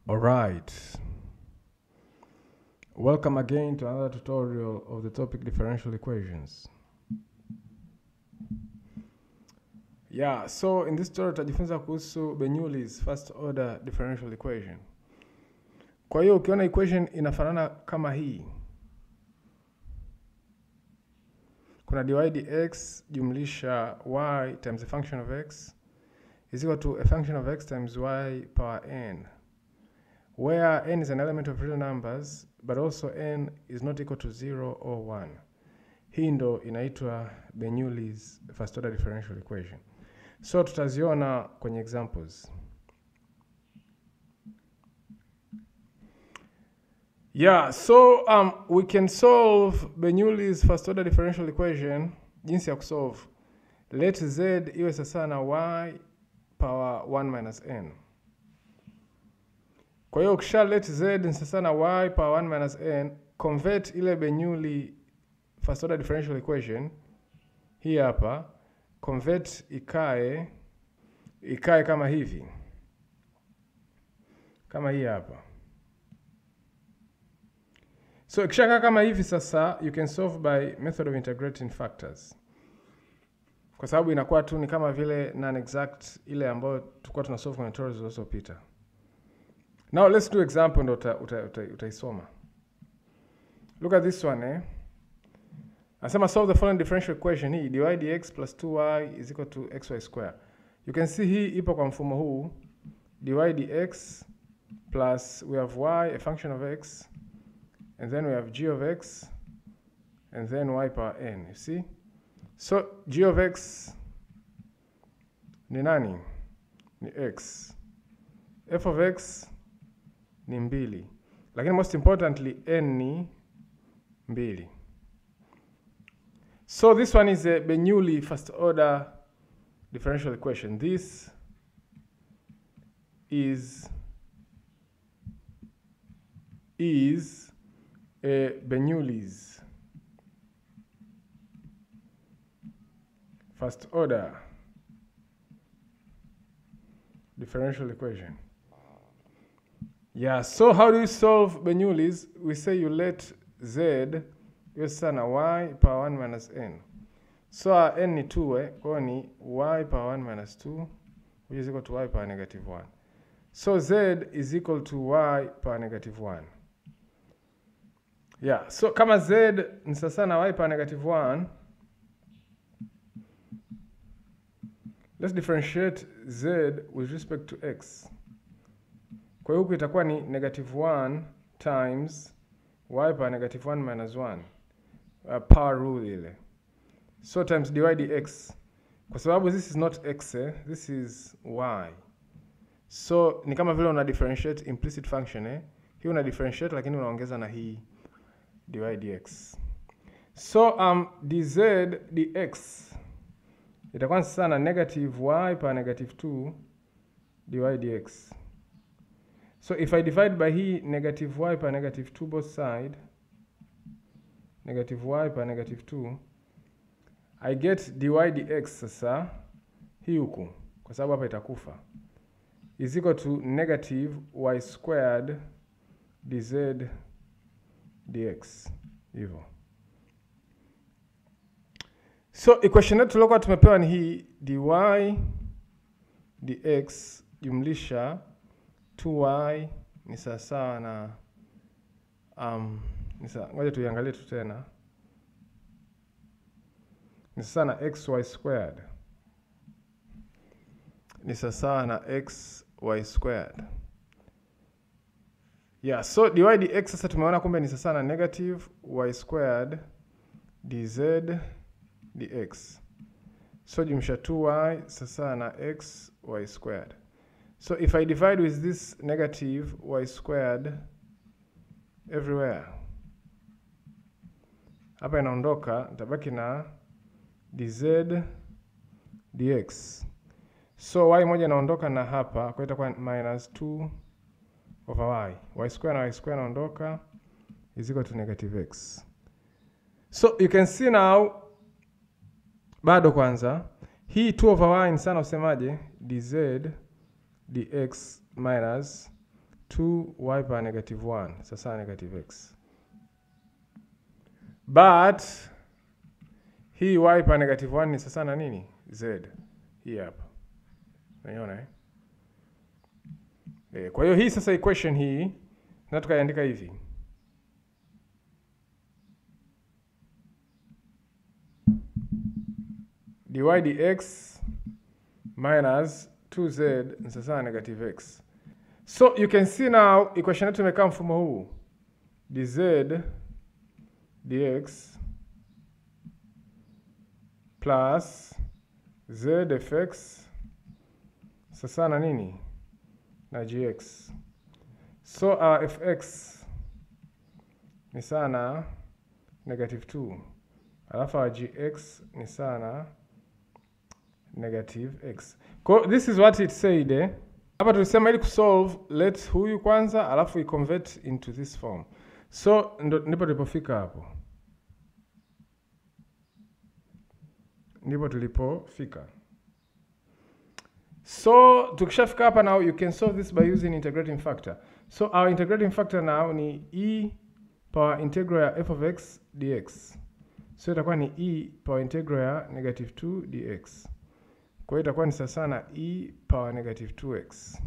Alright, welcome again to another tutorial of the topic differential equations. So in this tutorial tutajifunza kuhusu Bernoulli's first order differential equation. Kwa hiyo ukiona equation inafanana kama hii, kuna dy dx jumlisha y times a function of x is equal to a function of x times y power n, where n is an element of real numbers but also n is not equal to 0 or 1. Hii ndo inaitwa Bernoulli's first order differential equation. So tutaziona kwenye examples. So we can solve Bernoulli's first order differential equation. Jinsi ya kusolve, let z iwe sasa na y power 1 minus n. Kwa hiyo ukisha let z ni sasa na y power 1 minus n, convert ile Bernoulli first order differential equation hii hapa, convert ikae kama hivi, kama hii hapa. So ikishakaa kama hivi sasa, you can solve by method of integrating factors, kwa sababu inakuwa tu ni kama vile non-exact ile ambayo tulikuwa tunasolve kwenye tutorials zilizopita. Now let's do example ndo utaisoma. Look at this one, Asema solve the following differential equation hii, dy dx plus 2y is equal to xy square. You can see hii ipo kwa mfumo huu, dy dx plus we have y, a function of x, and then we have g of x, and then y power n, you see? So g of x ni nani? Ni x. F of x ni 2. Lakini most importantly, n ni 2. So this one is a Bernoulli first order differential equation. This is a Bernoulli's first order differential equation. So how do you solve Bernoulli's? We say you let z iwe sana y power 1 minus n. So n ni 2, kwa ni y power 1 minus 2, which is equal to y power negative 1. So z is equal to y power negative 1. So kama z ni sasa na y power negative 1, let's differentiate z with respect to x. Kwa hiyo huku itakuwa ni negative 1 times y power negative 1 minus 1. Power rule ile. So times dy dx. Kwa sababu this is not x, this is y. So ni kama vile una differentiate implicit function, Hii una differentiate lakini unaongeza na hii dy dx. So dz dx itakuwa sana negative y power negative 2 dy dx. So if I divide by hii negative y power negative 2 both side, negative y power negative 2, I get dy dx sasa hii huku, kwa sababu hapa itakufa, is equal to negative y squared dz dx. Hivyo. So equation yetu tulikuwa tumepewa ni hii, dy dx jumlisha 2y ni sawa na ngoja tuiangalie tu tena, ni sawa na xy squared, ni sawa na xy squared. So dy dx sasa tumeona kumbe ni sawa na negative y squared dz dx. So jumlisha 2y sawa na xy squared. So if I divide with this negative y squared everywhere, hapa inaondoka, nitabaki na dz dx. So y moja inaondoka na hapa, kwa itakuwa minus 2 over y square na y square inaondoka, is equal to negative x. So you can see now, bado kwanza hii 2 over y ni sana usemaje, dz dx minus 2y power negative 1 sasa negative x. But hii y power negative 1 ni sasa na nini? Z. Hii hapa. Unaona kwa hiyo hii sasa equation hii na tukaiandika hivi. dy dx minus 2z ni sasa negative x. So you can see now equation yetu imekaa mfumo huu. dz dx plus z fx sasa na nini? Na gx. So our fx ni sana negative 2. Alafu our gx ni sana negative x. This is what it said. Hapa tulisema ili kusolve, let huyu kwanza alafu i-convert into this form. So ndipo tulipofika hapo. Ndipo tulipofika. So tukishafika hapa now you can solve this by using integrating factor. So our integrating factor now ni e power integral ya f of x dx. So itakuwa ni e power integral ya negative 2 dx. Kwa hiyo itakuwa ni sasa na e power negative 2x.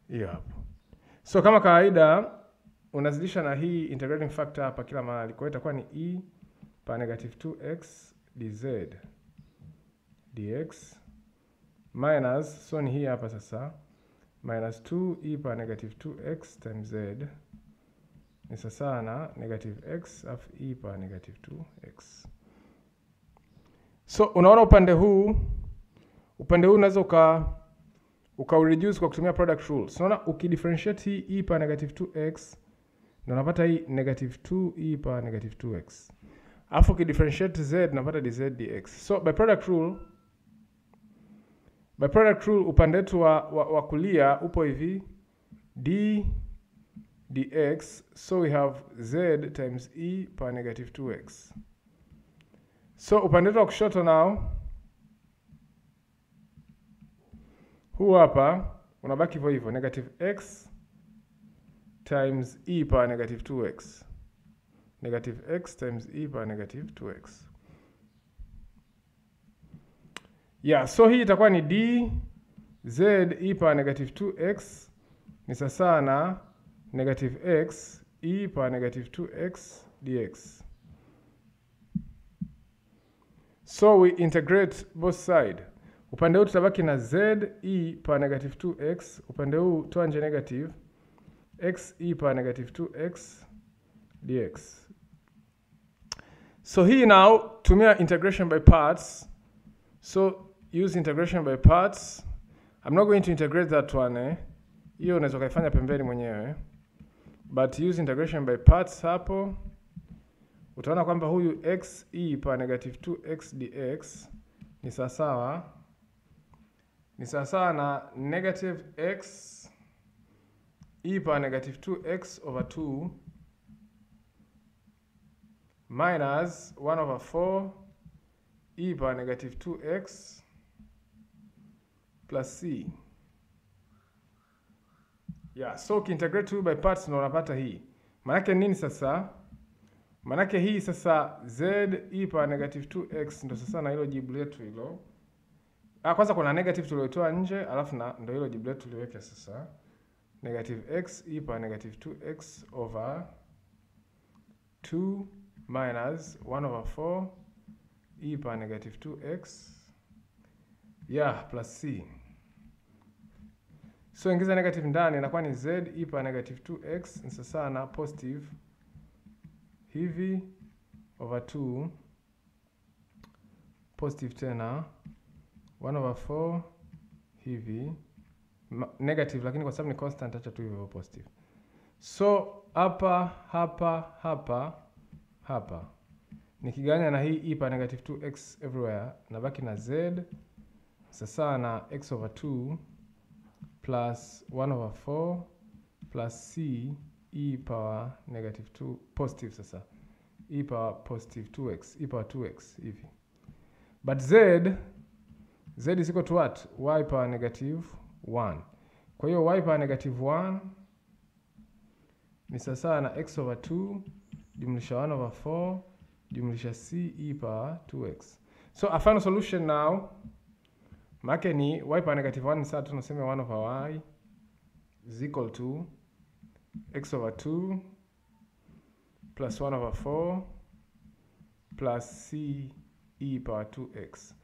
Hiyo hapo. So kama kawaida unazidisha na hii integrating factor hapa kila mahali. Kwa hiyo itakuwa ni e power negative 2x dz dx minus, so ni hii hapa sasa, minus 2 e power negative 2x times z ni sasa na negative x of e power negative 2x. So unaona upande huu unaweza uka-reduce kwa kutumia product rule. So unaona ukidifferentiate hii e power negative 2x na unapata hii negative 2 e power negative 2x. Alafu ukidifferentiate z unapata dz dx. So by product rule upande wetu wa kulia upo hivi d dx, so we have z times e power negative 2x. So upande wetu wa kushoto now huu hapa unabaki hivyo hivyo, negative x times e power negative 2x. Negative x times e power negative 2x. Yeah, so hii itakuwa ni d z e power negative 2x ni sasa na negative x e power negative 2x dx. So we integrate both side. Upande huu tutabaki na z e power negative 2x, upande huu toa nje negative x e power negative 2x dx. So hii now tumia integration by parts. So use integration by parts. I'm not going to integrate that one. Hiyo unaweza kaifanya pembeni mwenyewe. But use integration by parts hapo. Utaona kwamba huyu x e power negative 2x dx ni sawasawa na negative x e power negative 2x over 2 minus 1 over 4 e power negative 2x plus c. Yeah, so ukiintegrate by parts na unapata hii. Manake nini sasa? Manake hii sasa z e power negative 2x ndo sasa na hilo jibu letu hilo. Kwanza kuna negative tulioitoa nje, alafu na ndo hilo jibu letu tuliweka sasa. Negative x e power negative 2x over 2 minus 1 over 4 e power negative 2x, yeah, plus c. So ingiza negative ndani inakuwa ni z e power negative 2x ni sasa na positive hivi over 2 positive tena 1 over 4 hivi negative, lakini kwa sababu ni constant acha tu hivyo positive. So hapa nikigawanya na hii e power negative 2x everywhere nabaki na z sasa na x over 2 plus 1 over 4 plus c e power negative 2 positive sasa e power positive 2x e power 2x hivi. But z is equal to what? Y power negative 1. Kwa hiyo y power negative 1 ni sawa na x over 2 jumlisha 1 over 4 jumlisha c e power 2x. So a final solution now, maana ni y power negative 1 sasa tunasema 1 over y is equal to x over 2 plus 1 over 4 plus c e power 2x.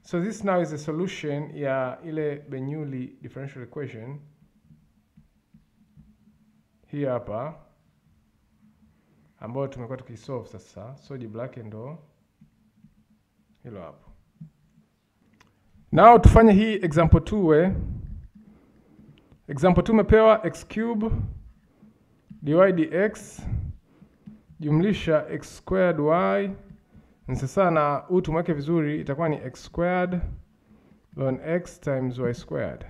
So this now is a solution ya ile Bernoulli differential equation hii hapa ambayo tumekuwa tukisolve sasa. So jibu lake ndo hilo hapo. Now tufanye hii example 2 example 2 umepewa x cube dy dx jumlisha x squared y. Sasa na huu tumweke vizuri, itakuwa ni x squared ln x times y squared.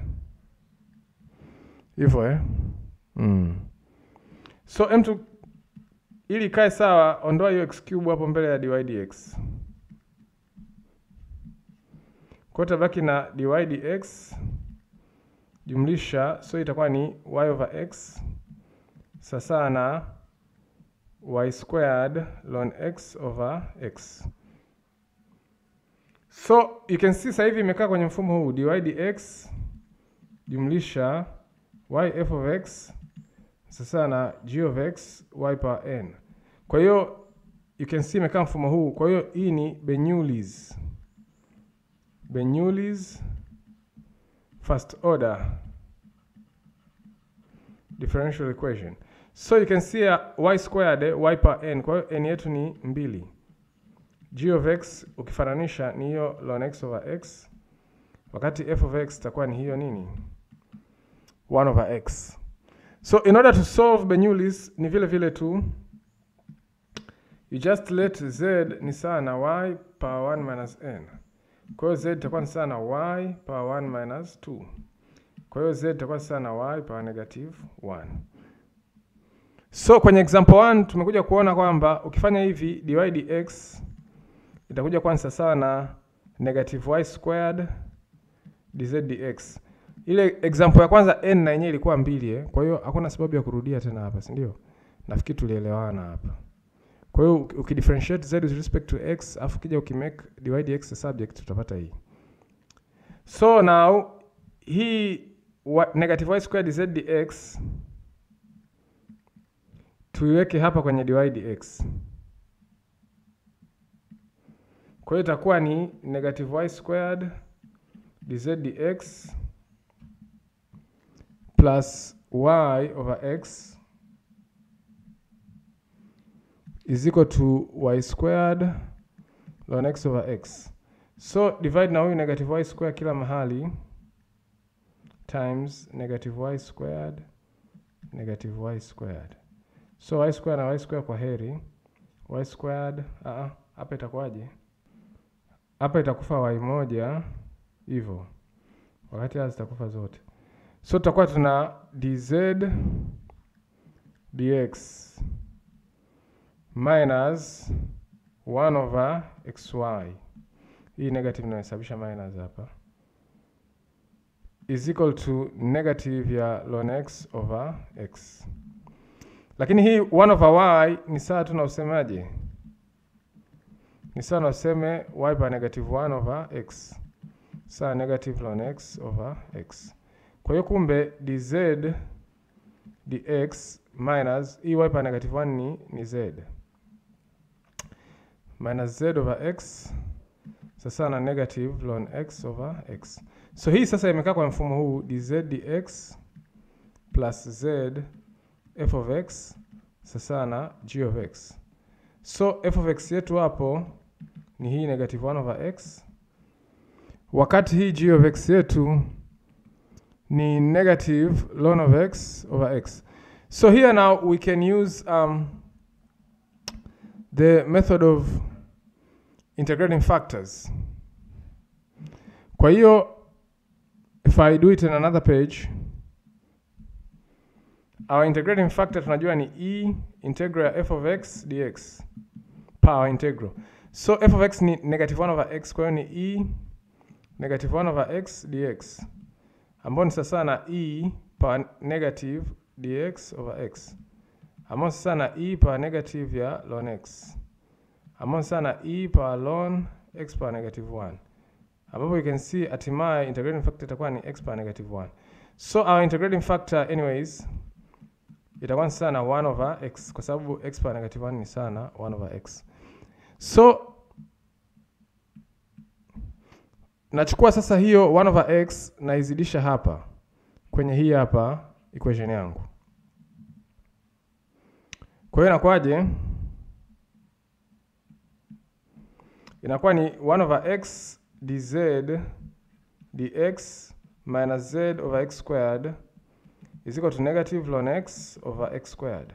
Hivyo So m2 ili kae sawa, ondoa hiyo x cube hapo mbele ya dy dx. Kwa tabaki na dy dx jumlisha, so itakuwa ni y over x sasa na y squared ln x over x. So you can see sasa hivi imekaa kwenye mfumo huu dy dx jumlisha y f of x sasa na g of x y power n. Kwa hiyo you can see imekaa mfumo huu. Kwa hiyo hii ni Bernoulli's first order differential equation. So you can see y squared y power n. Kwa hiyo n yetu ni 2. G of x ukifananisha ni hiyo ln x over x, wakati f of x itakuwa ni hiyo nini? 1 over x. So in order to solve Bernoulli's ni vile vile tu, you just let z ni sawa na y power 1 minus n. Kwa hiyo z itakuwa ni sawa na y power 1 minus 2. Kwa hiyo z itakuwa sawa na y power negative 1. So kwenye example 1 tumekuja kuona kwamba ukifanya hivi dy dx itakuja kuwa sawa na negative y squared dz dx. Ile example ya kwanza n na yenyewe ilikuwa 2 Kwa hiyo hakuna sababu ya kurudia tena hapa, si ndio? Nafikiri tulielewana hapa. Kwa hiyo ukidifferentiate z with respect to x afu kija ukimake dy dx a subject utapata hii. So now hii negative y squared dz dx tuiweke hapa kwenye dy dx. Kwa hiyo itakuwa ni negative y squared dz dx plus y over x is equal to y squared ln x over x. So divide na huyu negative y squared kila mahali times negative y squared negative y squared. So y squared na y squared kwa heri. Y squared hapa itakuwaje? Hapa itakufa y moja hivyo, wakati hizi zitakufa zote. So tutakuwa tuna dz dx minus 1 over xy. Hii negative inasababisha minus hapa. Is equal to negative ya ln x over x. Lakini hii 1 over y ni sawa tu na usemaje? Ni sawa na useme y power negative 1 over x. Sawa negative ln x over x. Kwa hiyo kumbe dz dx minus hii y power negative 1 ni z. Minus z over x sasa na negative ln x over x. So hii sasa imekaa kwa mfumo huu dz dx plus z f of x sasa na g of x. So f of x yetu hapo ni hii negative 1 over x, wakati hii g of x yetu ni negative ln of x over x. So here now we can use the method of integrating factors. Kwa hiyo if I do it in another page, our integrating factor tunajua ni e integral f of x dx power integral. So f of x ni negative 1 over x, kwa hiyo ni e negative 1 over x dx, ambayo ni sasa na e power negative dx over x, ambayo sasa na e power negative ya ln x, ambayo sasa na e power ln x power negative 1, ambapo you can see hatimaye integrating factor itakuwa ni x power negative 1. So our integrating factor anyways itakuwa sana 1 over x, kwa sababu x power negative 1 ni sana 1 over x. So nachukua sasa hiyo 1 over x na izidisha hapa kwenye hii hapa equation yangu. Kwa hiyo inakuwaje? Inakuwa ni 1 over x dz dx minus z over x squared is equal to negative ln x over x squared.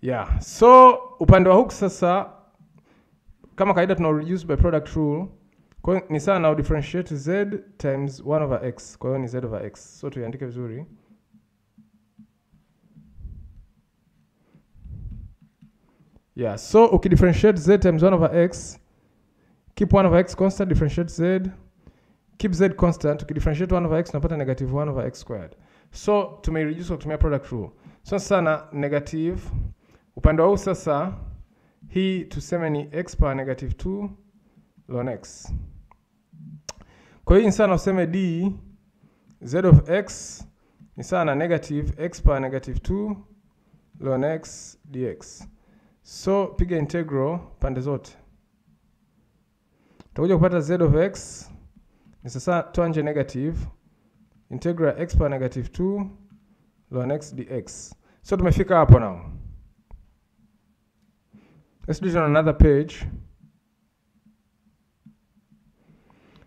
Yeah, so upande wa huku sasa kama kawaida tuna reduce by product rule. Kwa hiyo ni sawa na differentiate z times 1 over x. Kwa hiyo ni z over x. So tuiandike vizuri. Yeah, so ukidifferentiate z times 1 over x, keep 1 over x constant, differentiate z, keep z constant, ukidifferentiate 1 over x unapata negative 1 over x squared. So tumereduce kwa kutumia product rule. So sana negative upande huu sasa hii tuseme ni x power negative 2 ln x. Kwa hiyo ni sana useme d z of x ni sana negative x power negative 2 ln x dx. So piga integral pande zote. Tutakuja kupata z of x ni sasa toa nje negative integral x power negative 2 ln x dx. So tumefika hapo now. Let's do it on another page.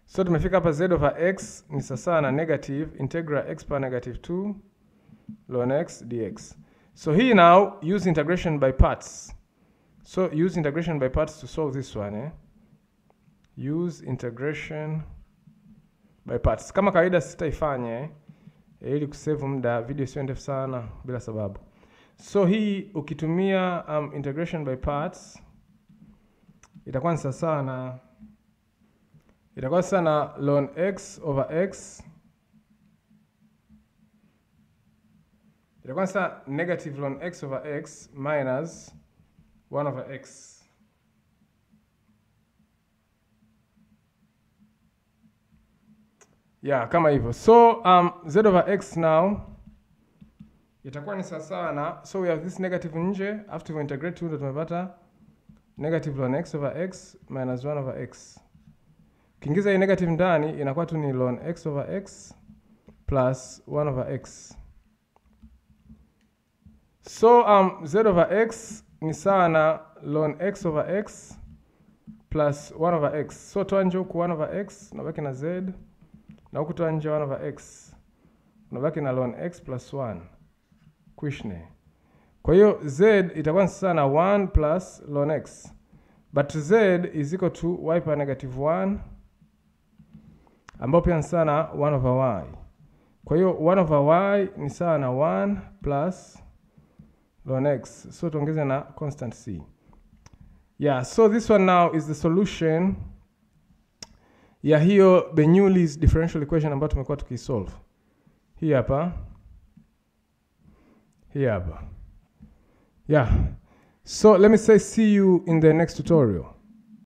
So tumefika hapa z over x ni sasa na negative integral x power negative 2 ln x dx. So here now use integration by parts. So use integration by parts to solve this one. Use integration by parts. Kama kawaida sitaifanya ili kusave muda, video sio ndefu sana bila sababu. So hii ukitumia integration by parts itakuwa ni sawa na ln x over x, itakuwa sasa negative ln x over x minus 1 over x. Yeah, kama hivyo. So z over x now itakuwa ni sawa na, so we have this negative nje, after we integrate ndio tumepata negative ln x over x minus 1 over x. Kiingiza hii negative ndani inakuwa tu ni ln x over x plus 1 over x. So z over x ni sawa na ln x over x plus 1 over x. So toa nje huku 1 over x unabaki na z, na huku toa nje 1 over x unabaki na ln x plus 1 kuishne. Kwa hiyo z itakuwa sawa na 1 plus ln x, but z is equal to y power negative 1 ambapo pia ni sawa na 1 over y. Kwa hiyo 1 over y ni sawa na 1 plus ln x. So tuongeze na constant c. Yeah, so this one now is the solution ya hiyo Bernoulli's differential equation ambayo tumekuwa tukisolve. Hii hapa. Yeah. So let me say see you in the next tutorial.